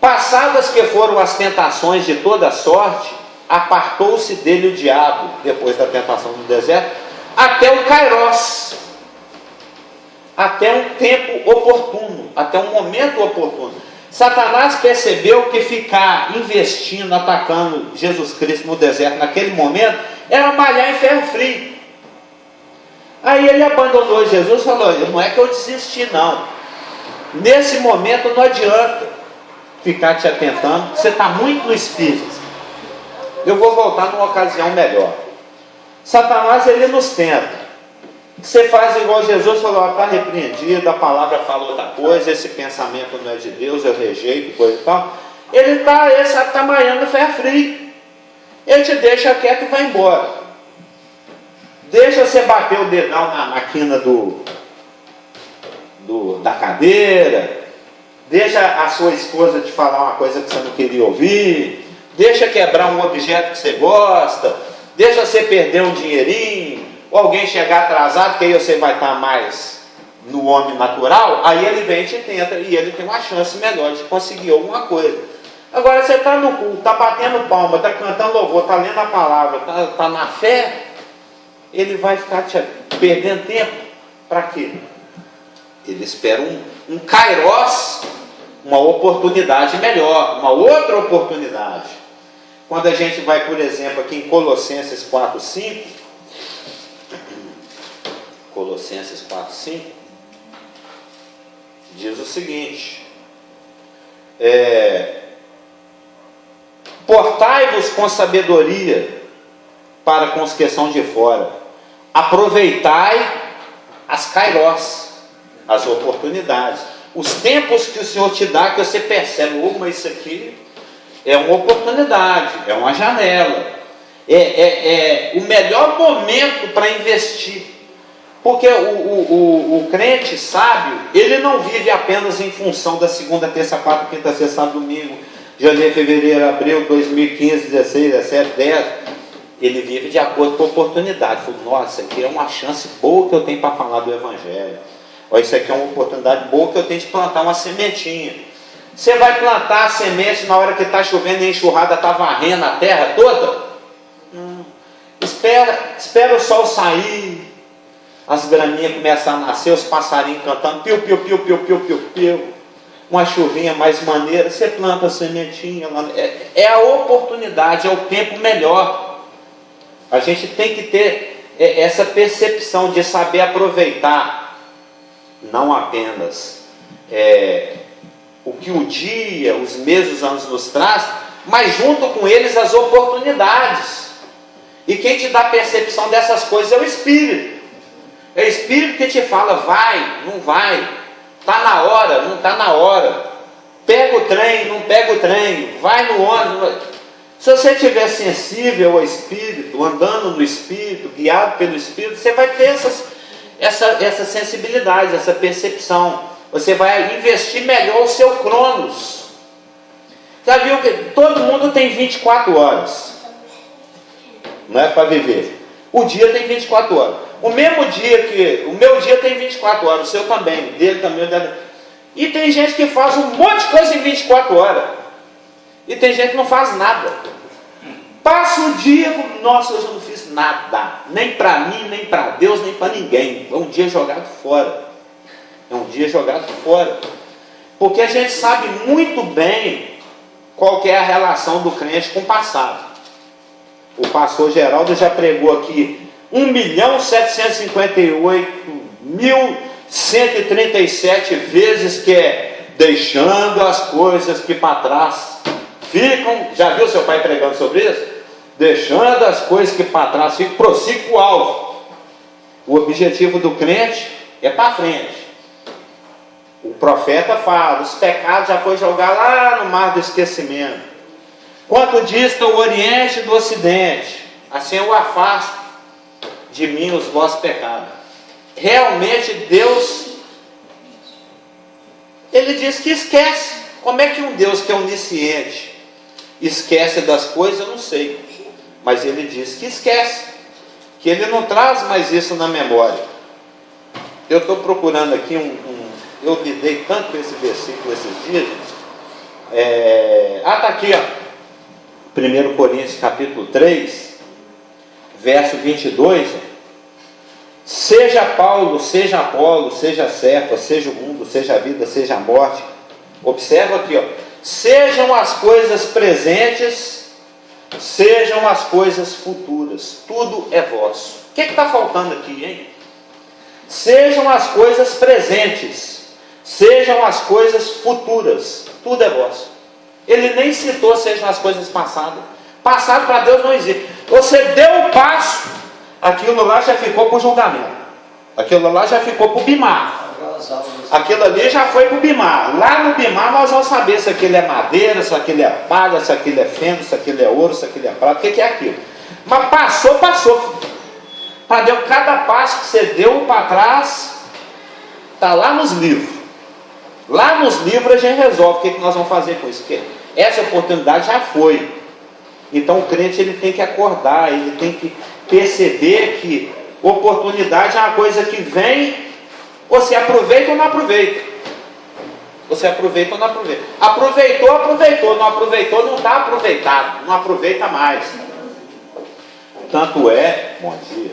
Passadas que foram as tentações de toda sorte, apartou-se dele o diabo, depois da tentação no deserto, até o Kairos, até um tempo oportuno, até um momento oportuno. Satanás percebeu que ficar investindo, atacando Jesus Cristo no deserto naquele momento, era malhar em ferro frio. Aí ele abandonou Jesus e falou: não é que eu desisti não, nesse momento não adianta ficar te atentando, você está muito no espírito, eu vou voltar numa ocasião melhor. Satanás, ele nos tenta. Você faz igual Jesus falou: está repreendido, a palavra fala outra coisa, esse pensamento não é de Deus, eu rejeito, coisa e tal. Ele está malhando ferro frio, ele te deixa quieto e vai embora. Deixa você bater o dedão na quina da cadeira, deixa a sua esposa te falar uma coisa que você não queria ouvir, deixa quebrar um objeto que você gosta, deixa você perder um dinheirinho, ou alguém chegar atrasado, que aí você vai estar mais no homem natural, aí ele vem e te tenta, e ele tem uma chance melhor de conseguir alguma coisa. Agora você está no culto, está batendo palma, está cantando louvor, está lendo a palavra, está na fé, ele vai ficar te perdendo tempo. Para quê? Ele espera um Kairos, uma oportunidade melhor, uma outra oportunidade. Quando a gente vai, por exemplo, aqui em Colossenses 4:5, Colossenses 4:5, diz o seguinte: portai-vos com sabedoria para com os que são de fora, aproveitai as Kairos, as oportunidades, os tempos que o Senhor te dá, que você percebe: mas isso aqui é uma oportunidade, é uma janela, é o melhor momento para investir. Porque o crente sábio, ele não vive apenas em função da segunda, terça, quarta, quinta, sexta, sábado, domingo, janeiro, fevereiro, abril, 2015, 16, 17, 10. Ele vive de acordo com a oportunidade. Fala: nossa, isso aqui é uma chance boa que eu tenho para falar do Evangelho. Ou isso aqui é uma oportunidade boa que eu tenho de plantar uma sementinha. Você vai plantar a semente na hora que está chovendo e a enxurrada está varrendo a terra toda? Espera o sol sair, as graminhas começam a nascer, os passarinhos cantando, piu, piu, piu, piu, piu, piu, piu, uma chuvinha mais maneira, você planta a sementinha. É a oportunidade, é o tempo melhor. A gente tem que ter essa percepção de saber aproveitar, não apenas o que o dia, os meses, os anos nos traz, mas junto com eles as oportunidades. E quem te dá a percepção dessas coisas é o Espírito. É o Espírito que te fala: vai, não vai, está na hora, não está na hora, pega o trem, não pega o trem, vai no ônibus. Se você estiver sensível ao Espírito, andando no Espírito, guiado pelo Espírito, você vai ter essa sensibilidade, essa percepção. Você vai investir melhor o seu cronos. Já viu que todo mundo tem 24 horas, não é, para viver? O dia tem 24 horas. O mesmo dia que o meu dia tem 24 horas, o seu também, o dele também, o dele. E tem gente que faz um monte de coisa em 24 horas. E tem gente que não faz nada. Passa o dia, nossa, eu não fiz nada, nem para mim, nem para Deus, nem para ninguém. É um dia jogado fora. É um dia jogado fora. Porque a gente sabe muito bem qual que é a relação do crente com o passado. O pastor Geraldo já pregou aqui 1.758.000 137 vezes que é deixando as coisas que para trás ficam. Já viu seu pai pregando sobre isso? Deixando as coisas que para trás ficam, prossiga o alvo. O objetivo do crente é para frente. O profeta fala, os pecados já foi jogar lá no mar do esquecimento. Quanto dista o Oriente do Ocidente, assim eu afasto de mim os vossos pecados. Realmente Deus, Ele diz que esquece. Como é que um Deus que é onisciente esquece das coisas? Eu não sei. Mas Ele diz que esquece, que Ele não traz mais isso na memória. Eu estou procurando aqui eu lidei tanto com esse versículo esses dias. Está aqui, ó. 1 Coríntios capítulo 3, verso 22. Seja Paulo, seja Apolo, seja Cefas, seja o mundo, seja a vida, seja a morte. Observa aqui, ó. Sejam as coisas presentes, sejam as coisas futuras. Tudo é vosso. O que está faltando aqui, hein? Sejam as coisas presentes, sejam as coisas futuras. Tudo é vosso. Ele nem citou sejam as coisas passadas. Passado para Deus não existe. Você deu um passo, aquilo lá já ficou para o julgamento. Aquilo lá já ficou para o Bimar. Aquilo ali já foi para o Bimar. Lá no Bimar nós vamos saber se aquilo é madeira, se aquilo é palha, se aquilo é feno, se aquilo é ouro, se aquilo é prata. O que é aquilo? Mas passou, passou. Para Deus, cada passo que você deu para trás está lá nos livros. Lá nos livros a gente resolve o que nós vamos fazer com isso. Porque essa oportunidade já foi. Então o crente ele tem que acordar, ele tem que perceber que oportunidade é uma coisa que vem, ou se aproveita ou não aproveita. Você aproveita ou não aproveita. Aproveitou, aproveitou. Não aproveitou, não está aproveitado. Não aproveita mais. Tanto é, bom dia,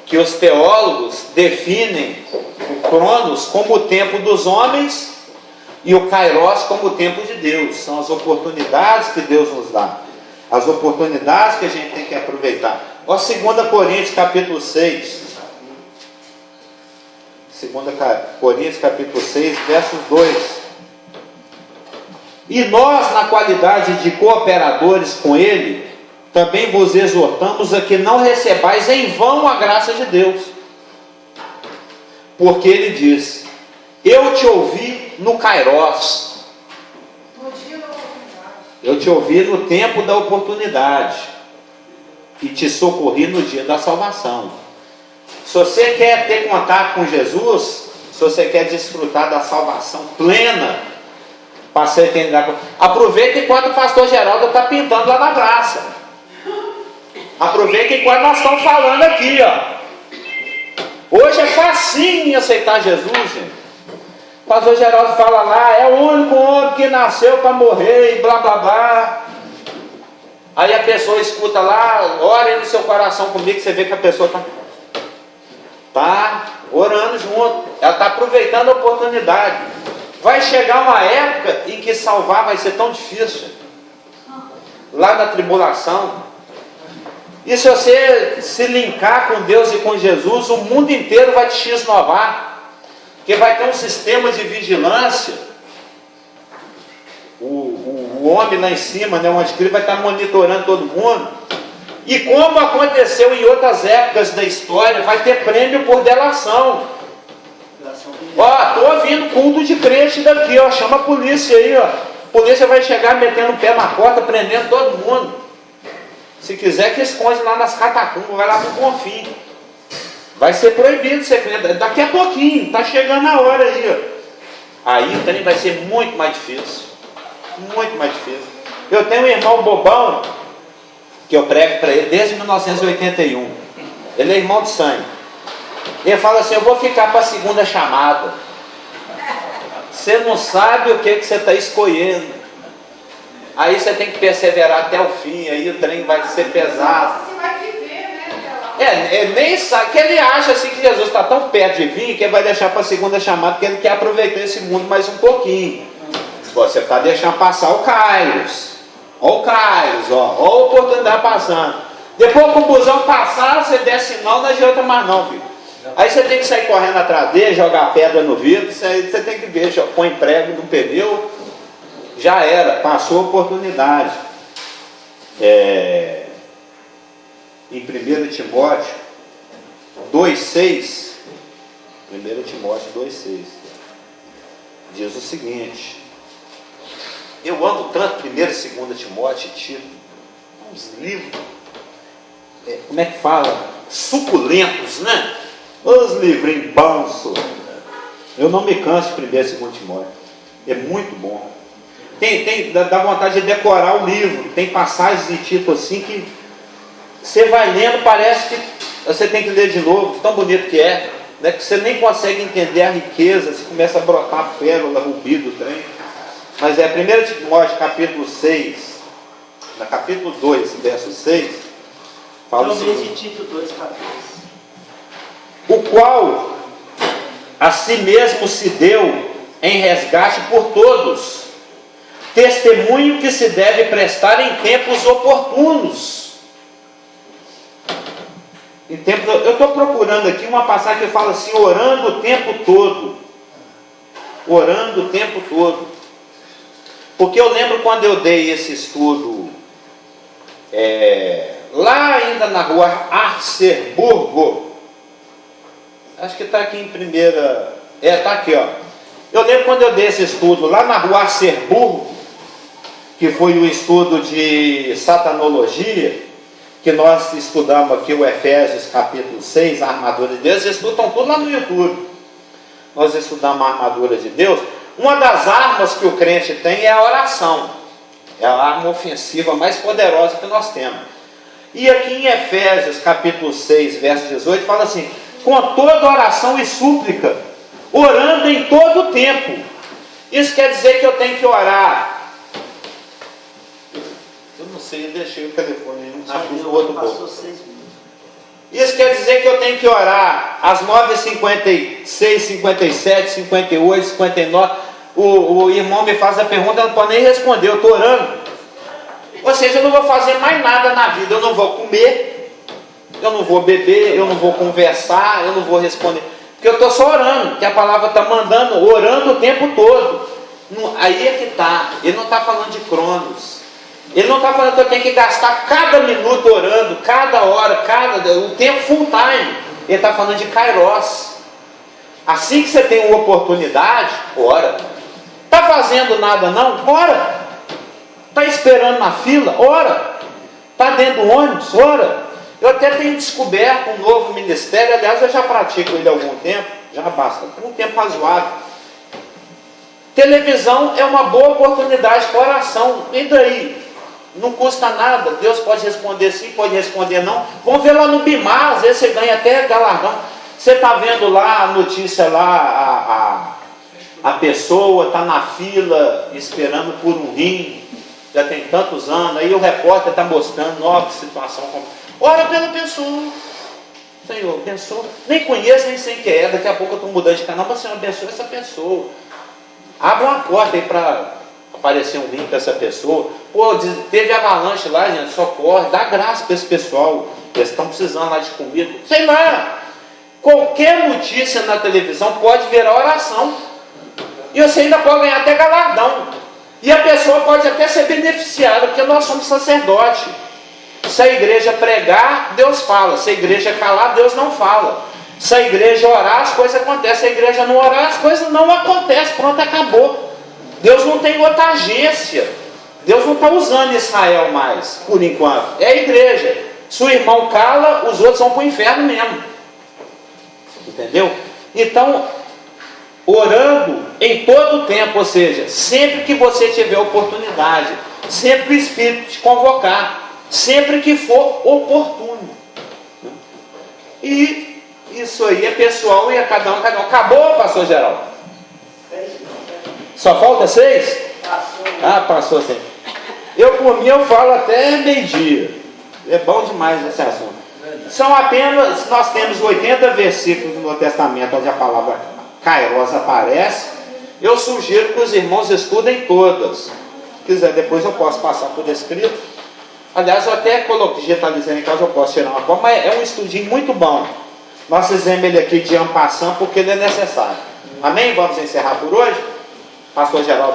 que os teólogos definem o Cronos como o tempo dos homens e o Kairos como o tempo de Deus. São as oportunidades que Deus nos dá. As oportunidades que a gente tem que aproveitar. Ó, 2 Coríntios capítulo 6. 2 Coríntios capítulo 6, versos 2. E nós, na qualidade de cooperadores com Ele, também vos exortamos a que não recebais em vão a graça de Deus. Porque Ele diz, eu te ouvi no Kairos. Eu te ouvi no tempo da oportunidade. E te socorri no dia da salvação. Se você quer ter contato com Jesus, se você quer desfrutar da salvação plena, para você entender, aproveita enquanto o pastor Geraldo está pintando lá na praça. Aproveita enquanto nós estamos falando aqui, ó. Hoje é facinho aceitar Jesus, gente. O pastor Geraldo fala lá, é o único homem que nasceu para morrer e blá blá blá. Aí a pessoa escuta lá, ore no seu coração comigo, você vê que a pessoa está orando junto. Ela está aproveitando a oportunidade. Vai chegar uma época em que salvar vai ser tão difícil. Lá na tribulação. E se você se linkar com Deus e com Jesus, o mundo inteiro vai te x-novar. Porque vai ter um sistema de vigilância. O homem lá em cima, né, onde ele vai estar monitorando todo mundo. E como aconteceu em outras épocas da história, vai ter prêmio por delação. Ó, estou ouvindo culto de crente daqui, ó, chama a polícia aí, ó. A polícia vai chegar metendo o pé na porta, prendendo todo mundo. Se quiser que esconde lá nas catacumbas, vai lá no Bonfim. Vai ser proibido ser crente. Daqui a pouquinho, está chegando a hora aí, ó. Aí o trem vai ser muito mais difícil. Muito mais difícil. Eu tenho um irmão bobão, que eu prego para ele desde 1981. Ele é irmão de sangue. Ele fala assim, eu vou ficar para a segunda chamada. Você não sabe o que você está escolhendo. Aí você tem que perseverar até o fim, aí o trem vai ser pesado. Você vai viver, né? Ele nem sabe, que ele acha assim que Jesus está tão perto de vir, que ele vai deixar para a segunda chamada, porque ele quer aproveitar esse mundo mais um pouquinho. Você está deixando passar o Kairos. Olha o Kairos, ó a oportunidade passando. Depois que o busão passar, você desce não adianta mais não, filho. Aí você tem que sair correndo atrás dele, jogar pedra no vidro, você tem que ver, põe prego no pneu, já era, passou a oportunidade. Em 1 Timóteo 2,6, 1 Timóteo 2,6, diz o seguinte: eu ando tanto 1 e 2 Timóteo e Tito, uns livros, como é que fala? Suculentos, né? Os livrinhos bons. Eu não me canso de 1 e 2 Timóteo, é muito bom. Dá vontade de decorar o livro. Tem passagens de Tito assim que você vai lendo, parece que você tem que ler de novo, tão bonito que é, né? Que você nem consegue entender a riqueza, você começa a brotar pérola, rubi do trem. Mas 1 Timóteo capítulo 6, no capítulo 2, verso 6, fala o seguinte: Tito 2, 14. O qual a si mesmo se deu em resgate por todos, testemunho que se deve prestar em tempos oportunos. Eu estou procurando aqui uma passagem que fala assim: orando o tempo todo. Orando o tempo todo. Porque eu lembro quando eu dei esse estudo, lá ainda na rua Arceburgo, acho que está aqui em primeira, está aqui, ó. Eu lembro quando eu dei esse estudo lá na rua Arceburgo, que foi o estudo de satanologia, que nós estudamos aqui o Efésios capítulo 6, a armadura de Deus. Eles estudam tudo lá no YouTube. Nós estudamos a armadura de Deus. Uma das armas que o crente tem é a oração. É a arma ofensiva mais poderosa que nós temos. E aqui em Efésios capítulo 6, verso 18, fala assim: com toda oração e súplica, orando em todo o tempo. Isso quer dizer que eu tenho que orar. Eu não sei, eu deixei o telefone no outro bolso. Isso quer dizer que eu tenho que orar às 9h56, 57, 58, 59. O irmão me faz a pergunta, eu não posso nem responder, eu estou orando. Ou seja, eu não vou fazer mais nada na vida, eu não vou comer, eu não vou beber, eu não vou conversar, eu não vou responder. Porque eu estou só orando, que a palavra está mandando, orando o tempo todo. Aí é que está, ele não está falando de cronos. Ele não está falando que eu tenho que gastar cada minuto orando, cada hora, o tempo full time. Ele está falando de kairos. Assim que você tem uma oportunidade, ora. Está fazendo nada não? Ora. Está esperando na fila? Ora. Está dentro do ônibus? Ora. Eu até tenho descoberto um novo ministério, aliás eu já pratico ele há algum tempo, já basta, um tempo razoável. Televisão é uma boa oportunidade para oração. E daí? Não custa nada, Deus pode responder sim, pode responder não. Vamos ver lá no Bimar, às vezes você ganha até galardão. Você está vendo lá a notícia lá, a pessoa está na fila esperando por um rim, já tem tantos anos, aí o repórter está mostrando, nova situação. Ora pela pessoa. Senhor, abençoa. Nem conheço, nem sei quem é, daqui a pouco eu estou mudando de canal, mas Senhor, abençoa essa pessoa. Abra uma porta aí para aparecer um link para essa pessoa. Pô, teve avalanche lá, gente, socorre, dá graça para esse pessoal. Eles estão precisando lá de comida. Sei lá. Qualquer notícia na televisão pode virar oração. E você ainda pode ganhar até galardão. E a pessoa pode até ser beneficiada, porque nós somos sacerdotes. Se a igreja pregar, Deus fala. Se a igreja calar, Deus não fala. Se a igreja orar, as coisas acontecem. Se a igreja não orar, as coisas não acontecem. Pronto, acabou. Deus não tem outra agência. Deus não está usando Israel mais, por enquanto. É a igreja. Se o irmão cala, os outros vão para o inferno mesmo. Entendeu? Então, orando em todo o tempo, ou seja, sempre que você tiver oportunidade, sempre que o Espírito te convocar, sempre que for oportuno. E isso aí é pessoal e é cada um. Acabou, pastor Geraldo? Só falta 6? Ah, passou sim. Eu, por mim, eu falo até meio-dia. É bom demais esse assunto. São apenas, nós temos 80 versículos no Novo Testamento onde a palavra kairos aparece. Eu sugiro que os irmãos estudem todas. Se quiser, depois eu posso passar por escrito. Aliás, eu até digitalizei em casa, eu posso tirar uma cópia, mas é um estudinho muito bom. Nós fizemos ele aqui de ampassão porque ele é necessário. Amém? Vamos encerrar por hoje? Pastor Geraldo.